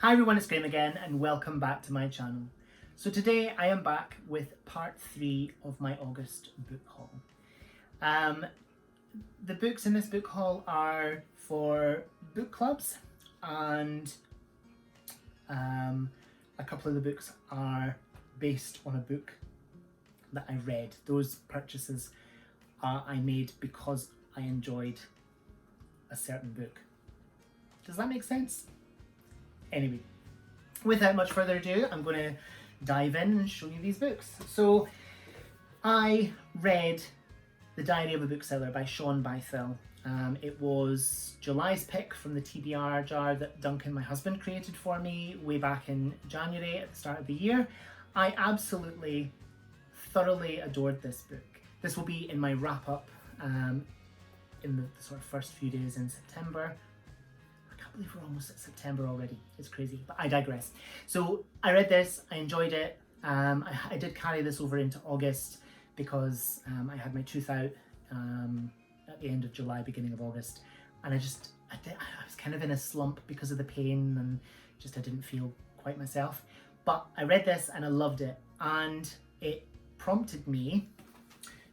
Hi everyone, it's Graham again and welcome back to my channel. So today I am back with part 3 of my August book haul. The books in this book haul are for book clubs and a couple of the books are based on a book that I read. Those purchases I made because I enjoyed a certain book. Does that make sense? Anyway, without much further ado, I'm going to dive in and show you these books. So, I read The Diary of a Bookseller by Shaun Bythell. It was July's pick from the TBR jar that Duncan, my husband, created for me way back in January at the start of the year. I absolutely, thoroughly adored this book. This will be in my wrap-up in the sort of first few days in September. I believe we're almost at September already. It's crazy, but I digress. So I read this, I enjoyed it. I did carry this over into August because I had my tooth out at the end of July, beginning of August, and I was kind of in a slump because of the pain and just I didn't feel quite myself. But I read this and I loved it, and it prompted me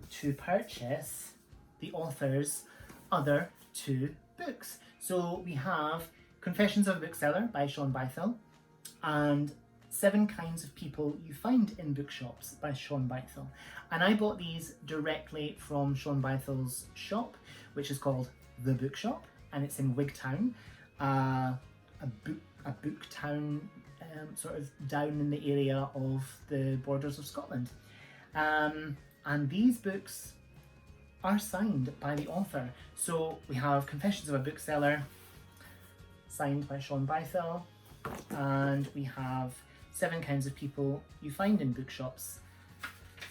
to purchase the author's other 2 books. So we have Confessions of a Bookseller by Shaun Bythell and 7 Kinds of People You Find in Bookshops by Shaun Bythell. And I bought these directly from Shaun Bythell's shop, which is called The Bookshop, and it's in Wigtown, a book town sort of down in the area of the borders of Scotland. And these books are signed by the author. So we have Confessions of a Bookseller, signed by Shaun Bythell, and we have 7 Kinds of People You Find in Bookshops,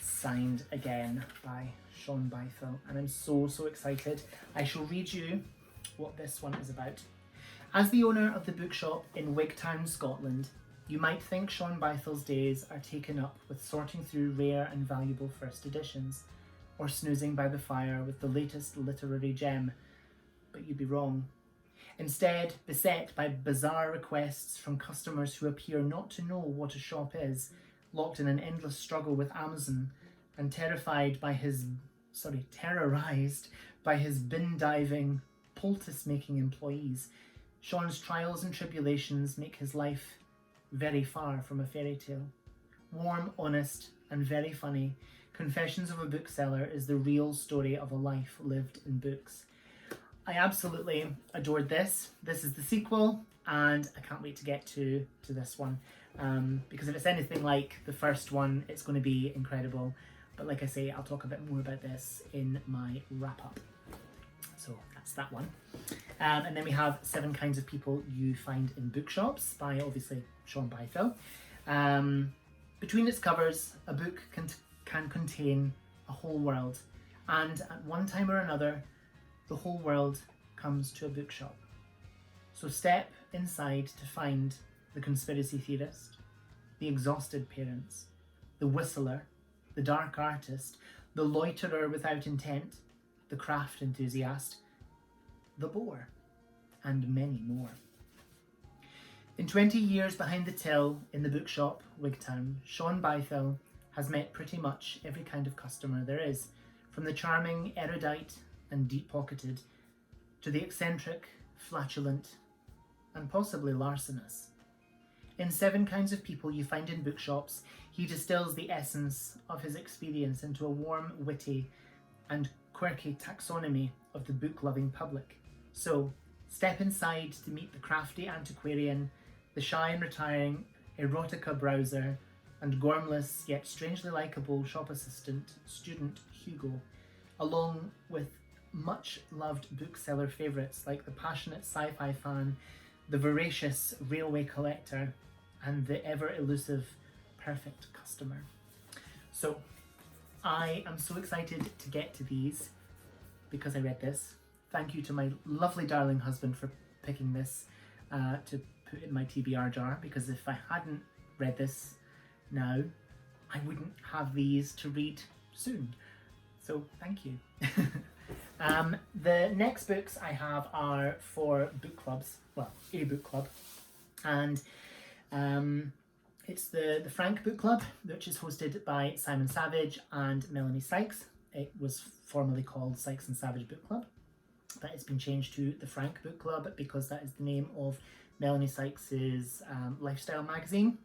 signed again by Shaun Bythell. And I'm so excited. I shall read you what this one is about. As the owner of the bookshop in Wigtown, Scotland, you might think Shaun Bythell's days are taken up with sorting through rare and valuable first editions, or snoozing by the fire with the latest literary gem, but you'd be wrong. Instead, beset by bizarre requests from customers who appear not to know what a shop is, locked in an endless struggle with Amazon, and terrorized by his bin-diving, poultice-making employees, Shaun's trials and tribulations make his life very far from a fairy tale. Warm, honest, and very funny, Confessions of a Bookseller is the real story of a life lived in books. I absolutely adored this. This is the sequel, and I can't wait to get to this one. Because if it's anything like the first one, it's going to be incredible. But like I say, I'll talk a bit more about this in my wrap-up. So that's that one. And then we have 7 Kinds of People You Find in Bookshops by, obviously, Shaun Bythell. Between its covers, a book can contain a whole world, and at one time or another, the whole world comes to a bookshop. So step inside to find the conspiracy theorist, the exhausted parents, the whistler, the dark artist, the loiterer without intent, the craft enthusiast, the bore, and many more. In 20 years behind the till in the bookshop, Wigtown, Shaun Bythell has met pretty much every kind of customer there is, from the charming, erudite, and deep-pocketed, to the eccentric, flatulent, and possibly larcenous. In 7 Kinds of People You Find in Bookshops, he distills the essence of his experience into a warm, witty, and quirky taxonomy of the book-loving public. So, step inside to meet the crafty antiquarian, the shy and retiring erotica browser, and gormless yet strangely likeable shop assistant student Hugo, along with much loved bookseller favourites like the passionate sci-fi fan, the voracious railway collector, and the ever elusive perfect customer. So I am so excited to get to these because I read this. Thank you to my lovely darling husband for picking this to put in my TBR jar, because if I hadn't read this now, I wouldn't have these to read soon. So thank you. The next books I have are for book clubs, well, a book club, and It's the Frank Book Club, which is hosted by Simon Savage and Melanie Sykes. It was formerly called Sykes and Savage Book Club, but it's been changed to the Frank Book Club because that is the name of Melanie Sykes's lifestyle magazine.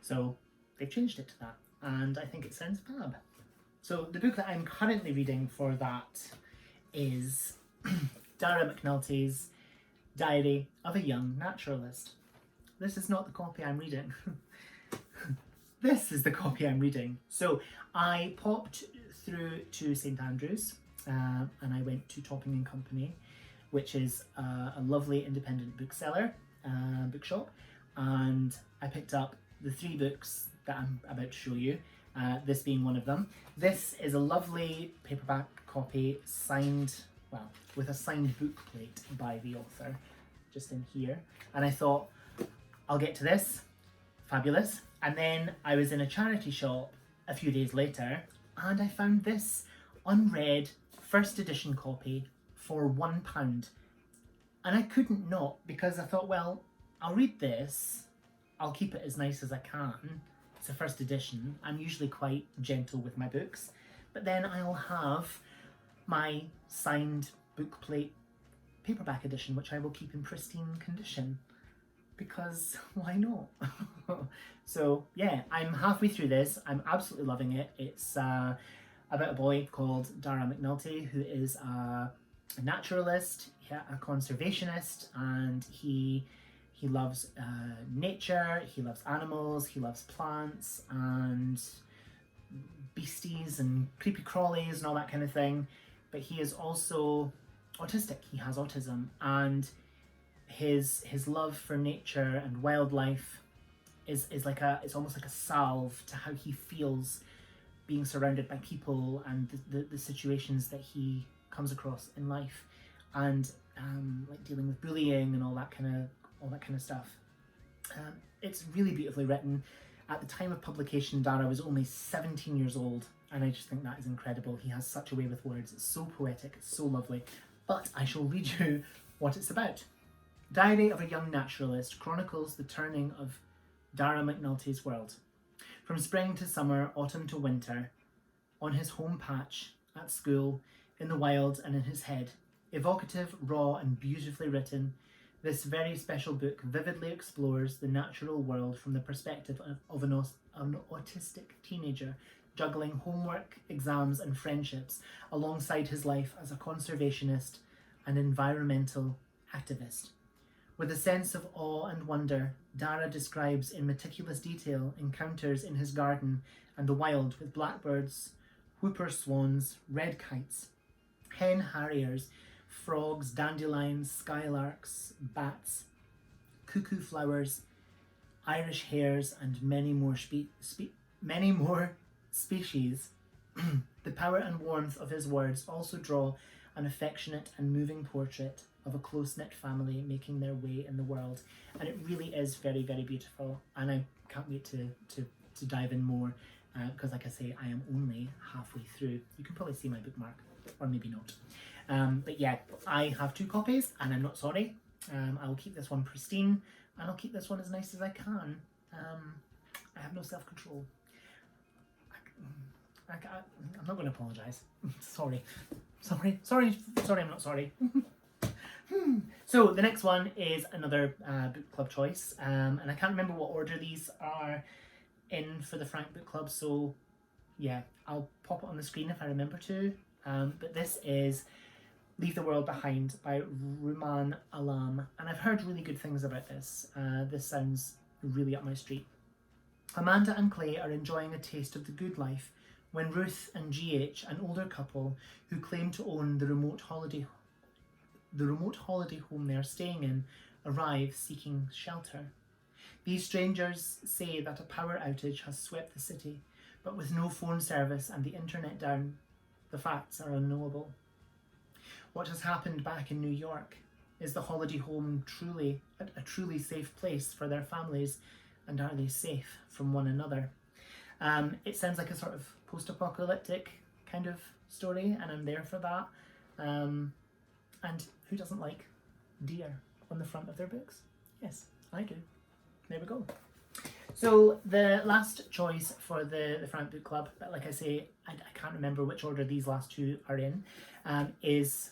So they've changed it to that, and I think it sounds fab. So the book that I'm currently reading for that is Dara McAnulty's Diary of a Young Naturalist. This is not the copy I'm reading. This is the copy I'm reading. So I popped through to St Andrews and I went to Topping and Company, which is a lovely independent bookseller, bookshop, and I picked up the 3 books that I'm about to show you, this being one of them. This is a lovely paperback copy signed, well, with a signed book plate by the author, just in here. And I thought, I'll get to this, fabulous. And then I was in a charity shop a few days later and I found this unread first edition copy for £1. And I couldn't not, because I thought, well, I'll read this, I'll keep it as nice as I can. It's a first edition. I'm usually quite gentle with my books, but then I'll have my signed book plate paperback edition, which I will keep in pristine condition, because why not? So yeah, I'm halfway through this. I'm absolutely loving it. It's about a boy called Dara McAnulty, who is a naturalist, a conservationist, and he loves nature, he loves animals, he loves plants and beasties and creepy crawlies and all that kind of thing. But he is also autistic. He has autism, and his love for nature and wildlife is like it's almost like a salve to how he feels being surrounded by people and the situations that he comes across in life, and like dealing with bullying and all that kind of stuff. It's really beautifully written. At the time of publication, Dara was only 17 years old, and I just think that is incredible. He has such a way with words. It's so poetic, it's so lovely. But I shall read you what it's about. Diary of a Young Naturalist chronicles the turning of Dara McAnulty's world. From spring to summer, autumn to winter, on his home patch, at school, in the wild and in his head. Evocative, raw and beautifully written, this very special book vividly explores the natural world from the perspective of an autistic teenager juggling homework, exams and friendships alongside his life as a conservationist and environmental activist. With a sense of awe and wonder, Dara describes in meticulous detail encounters in his garden and the wild with blackbirds, whooper swans, red kites, hen harriers, frogs, dandelions, skylarks, bats, cuckoo flowers, Irish hares, and many more species. The power and warmth of his words also draw an affectionate and moving portrait of a close-knit family making their way in the world, and it really is very, very beautiful, and I can't wait to dive in more, because like I say, I am only halfway through. You can probably see my bookmark, or maybe not. But yeah, I have 2 copies and I'm not sorry. I will keep this one pristine and I'll keep this one as nice as I can. I have no self-control. I'm not going to apologise. Sorry, I'm not sorry. So the next one is another book club choice, and I can't remember what order these are in for the Frank Book Club, so yeah, I'll pop it on the screen if I remember to. But this is Leave the World Behind by Rumaan, and I've heard really good things about this. This sounds really up my street. Amanda and Clay are enjoying a taste of the good life when Ruth and GH, an older couple who claim to own the remote holiday home they are staying in, arrive seeking shelter. These strangers say that a power outage has swept the city, but with no phone service and the internet down, the facts are unknowable. What has happened back in New York? Is the holiday home truly a truly safe place for their families, and are they safe from one another? It sounds like a sort of post-apocalyptic kind of story, and I'm there for that. And who doesn't like deer on the front of their books? Yes, I do. There we go. So the last choice for the Ferrante Book Club, but like I say, I can't remember which order these last two are in, is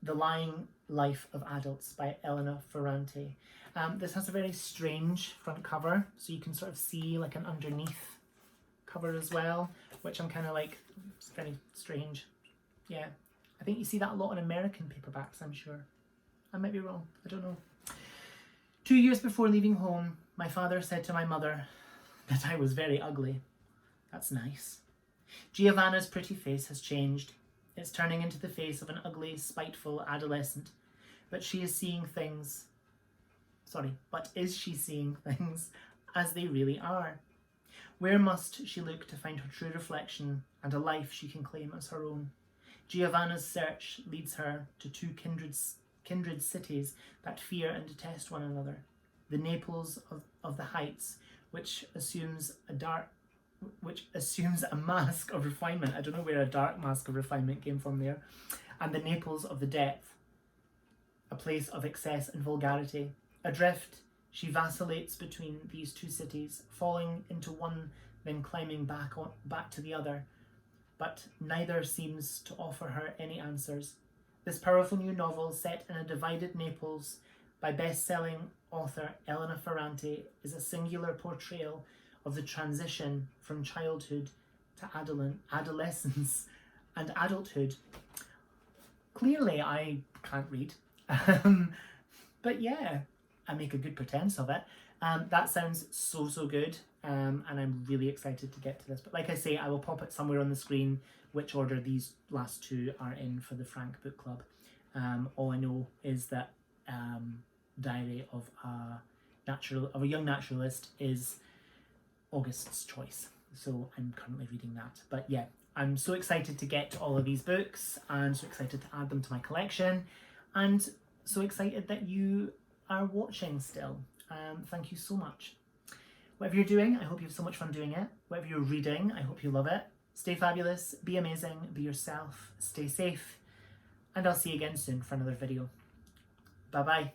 The Lying Life of Adults by Elena Ferrante. This has a very strange front cover, so you can sort of see like an underneath cover as well, which I'm kind of like, it's very strange. Yeah, I think you see that a lot in American paperbacks, I'm sure. I might be wrong, I don't know. 2 years before leaving home, my father said to my mother that I was very ugly. That's nice. Giovanna's pretty face has changed. It's turning into the face of an ugly, spiteful adolescent. But is she seeing things as they really are? Where must she look to find her true reflection and a life she can claim as her own? Giovanna's search leads her to two kindred cities that fear and detest one another. The Naples of the Heights, which assumes a mask of refinement. I don't know where a dark mask of refinement came from there. And the Naples of the Depth, a place of excess and vulgarity. Adrift, she vacillates between these two cities, falling into one, then climbing back to the other. But neither seems to offer her any answers. This powerful new novel, set in a divided Naples by best-selling author Elena Ferrante, is a singular portrayal of the transition from childhood to adolescence and adulthood. Clearly, I can't read, but yeah, I make a good pretense of it. That sounds so good, and I'm really excited to get to this. But like I say, I will pop it somewhere on the screen which order these last two are in for the Frank Book Club. All I know is that Diary of a Young Naturalist is August's choice, so I'm currently reading that. But yeah, I'm so excited to get to all of these books, and so excited to add them to my collection, and so excited that you are watching still. Thank you so much. Whatever you're doing, I hope you have so much fun doing it. Whatever you're reading, I hope you love it. Stay fabulous, be amazing, be yourself, stay safe, and I'll see you again soon for another video. Bye bye.